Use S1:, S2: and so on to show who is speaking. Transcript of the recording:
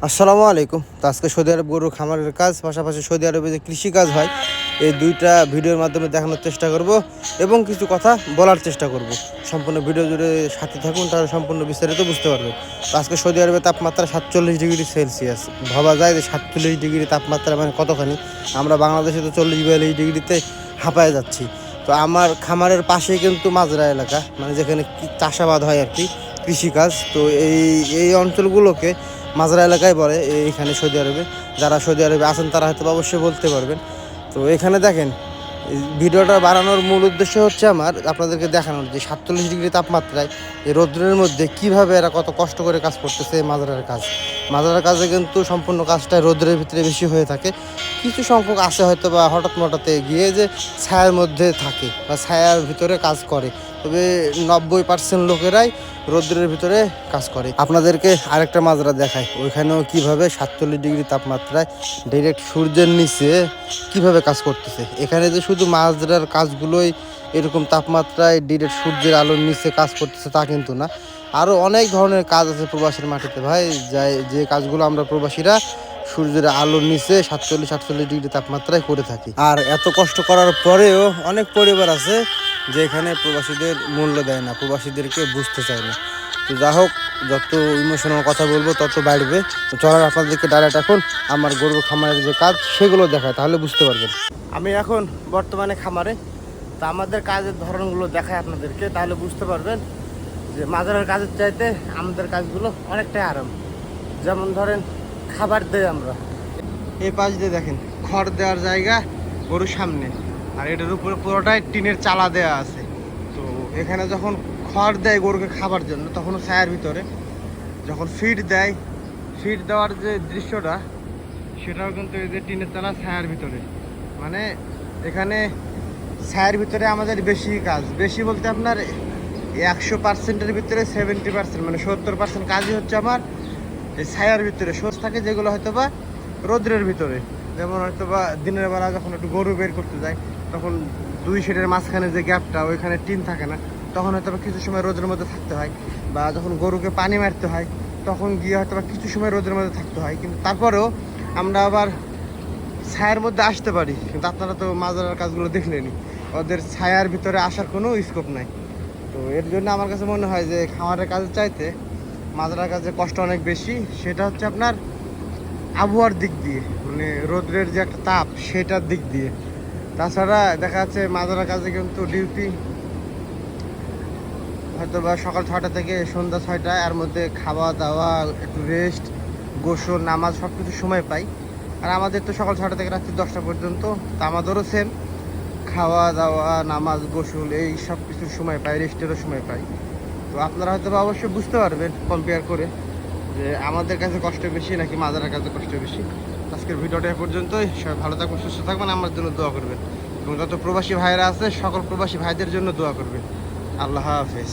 S1: আসসালামু আলাইকুম। তো আজকে সৌদি আরব গরুর খামারের কাজ, পাশাপাশি সৌদি আরবে যে কৃষিকাজ হয়, এই দুইটা ভিডিওর মাধ্যমে দেখানোর চেষ্টা করব এবং কিছু কথা বলার চেষ্টা করব। সম্পূর্ণ ভিডিও জুড়ে সাথে থাকুন, তাহলে সম্পূর্ণ বিস্তারিত বুঝতে পারবেন। তো আজকে সৌদি আরবে তাপমাত্রা 47 ডিগ্রি সেলসিয়াস। ভাবা যায় যে 47 ডিগ্রি তাপমাত্রা মানে কতখানি। আমরা বাংলাদেশে তো 40-42 ডিগ্রিতে হাঁপায় যাচ্ছি। তো আমার খামারের পাশেই কিন্তু মাজরা এলাকা, মানে যেখানে চাষাবাদ হয় আর কি, কৃষিকাজ। তো এই অঞ্চলগুলোকে মাজরা এলাকায় বলে এইখানে সৌদি আরবে। যারা সৌদি আরবে আছেন তারা হয়তো অবশ্যই বলতে পারবেন। তো এখানে দেখেন, ভিডিওটা বানানোর মূল উদ্দেশ্য হচ্ছে আমার আপনাদেরকে দেখানোর যে 47 ডিগ্রি তাপমাত্রায় এই রৌদ্রের মধ্যে কীভাবে এরা কত কষ্ট করে কাজ করতেছে। এই মাজরার কাজে কিন্তু সম্পূর্ণ কাজটা রৌদ্রের ভিতরে বেশি হয়ে থাকে। কিছু সংখ্যক আছে হয়তো বা হঠাৎ মঠাতে গিয়ে যে ছায়ার মধ্যে থাকে বা ছায়ার ভিতরে কাজ করে, তবে 90% লোকেরাই রৌদ্রের ভিতরে কাজ করে। আপনাদেরকে আরেকটা মাজরা দেখায়, ওইখানেও কিভাবে 47 ডিগ্রি তাপমাত্রায় ডাইরেক্ট সূর্যের নিচে কিভাবে কাজ করতেছে। এখানে যে শুধু মাজরার কাজগুলোই এরকম তাপমাত্রায় ডাইরেক্ট সূর্যের আলোর নিচে কাজ করতেছে তা কিন্তু না, আরও অনেক ধরনের কাজ আছে প্রবাসীর মাটিতে ভাই, যে কাজগুলো আমরা প্রবাসীরা সূর্যের আলোর নিচে 47-48 ডিগ্রি তাপমাত্রায় করে থাকি। আর এত কষ্ট করার পরেও অনেক পরিবার আছে যে এখানে প্রবাসীদের মূল্য দেয় না, প্রবাসীদেরকে বুঝতে চায় না। তো যা হোক, যত ইমোশনাল কথা বলবো তত বাড়বে। তো চলার আপনাদেরকে ডাইরেক্ট এখন আমার গরুর খামারের যে কাজ সেগুলো দেখায়, তাহলে বুঝতে পারবেন। আমি এখন বর্তমানে খামারে, তা আমাদের কাজের ধরনগুলো দেখায় আপনাদেরকে, তাহলে বুঝতে পারবেন যে মাজারের কাজের চাইতে আমাদের কাজগুলো অনেকটাই আরাম। যেমন ধরেন, খাবার দেয় আমরা এই পাশ দিয়ে দেখেন, খড় দেওয়ার জায়গা গরুর সামনে, আর এটার উপরে পুরোটাই টিনের চালা দেওয়া আছে। তো এখানে যখন খড় দেয় গরুকে খাবার জন্য, তখনও ছায়ার ভিতরে। যখন ফিড দেয়, ফিড দেওয়ার যে দৃশ্যটা, সেটাও কিন্তু এই যে টিনের চালা ছায়ার ভিতরে। মানে এখানে ছায়ার ভিতরে আমাদের বেশি কাজ, বেশি বলতে আপনার 100%-এর ভিতরে 70%, মানে 70% কাজই হচ্ছে আমার এই ছায়ার ভিতরে। সোজ থাকে যেগুলো হয়তো বা রৌদ্রের ভিতরে, যেমন হয়তো বা দিনের বেলা যখন একটু গরু বের করতে যায়, তখন দুই শেডের মাঝখানে যে গ্যাপটা, ওইখানে টিন থাকে না, তখন হয়তো বা কিছু সময় রোদের মধ্যে থাকতে হয়। বা যখন গরুকে পানি মারতে হয়, তখন গিয়ে হয়তো বা কিছু সময় রোদের মধ্যে থাকতে হয়। কিন্তু তারপরেও আমরা আবার ছায়ার মধ্যে আসতে পারি। কিন্তু আপনারা তো মাজারার কাজগুলো দেখলেনি, ওদের ছায়ার ভিতরে আসার কোনো স্কোপ নাই। তো এর জন্য আমার কাছে মনে হয় যে খামারের কাজের চাইতে মাজরার কাজে কষ্ট অনেক বেশি। সেটা হচ্ছে আপনার আবহাওয়ার দিক দিয়ে, মানে রোদ্রের যে একটা তাপ, সেটার দিক দিয়ে। তাছাড়া দেখা যাচ্ছে মাজরার কাজে কিন্তু ডিউটি হয়তো বা সকাল 6টা থেকে সন্ধ্যা 6টা, এর মধ্যে খাওয়া দাওয়া, একটু রেস্ট, গোসল, নামাজ সব কিছু সময় পাই। আর আমাদের তো সকাল 6টা থেকে রাত্রি 10টা পর্যন্ত, তা আমাদেরও সেম খাওয়া দাওয়া, নামাজ, গোসল, এই সব কিছুর সময় পাই, রেস্টেরও সময় পাই। তো আপনারা হয়তো অবশ্যই বুঝতে পারবেন কম্পেয়ার করে যে আমাদের কাছে কষ্ট বেশি নাকি মাজারের কাছে কষ্ট বেশি। আজকের ভিডিওটা এ পর্যন্তই। সবাই ভালো থাকবেন, সুস্থ থাকবেন, আমার জন্য দোয়া করবেন, এবং যত প্রবাসী ভাইরা আছে সকল প্রবাসী ভাইদের জন্য দোয়া করবেন। আল্লাহ হাফেজ।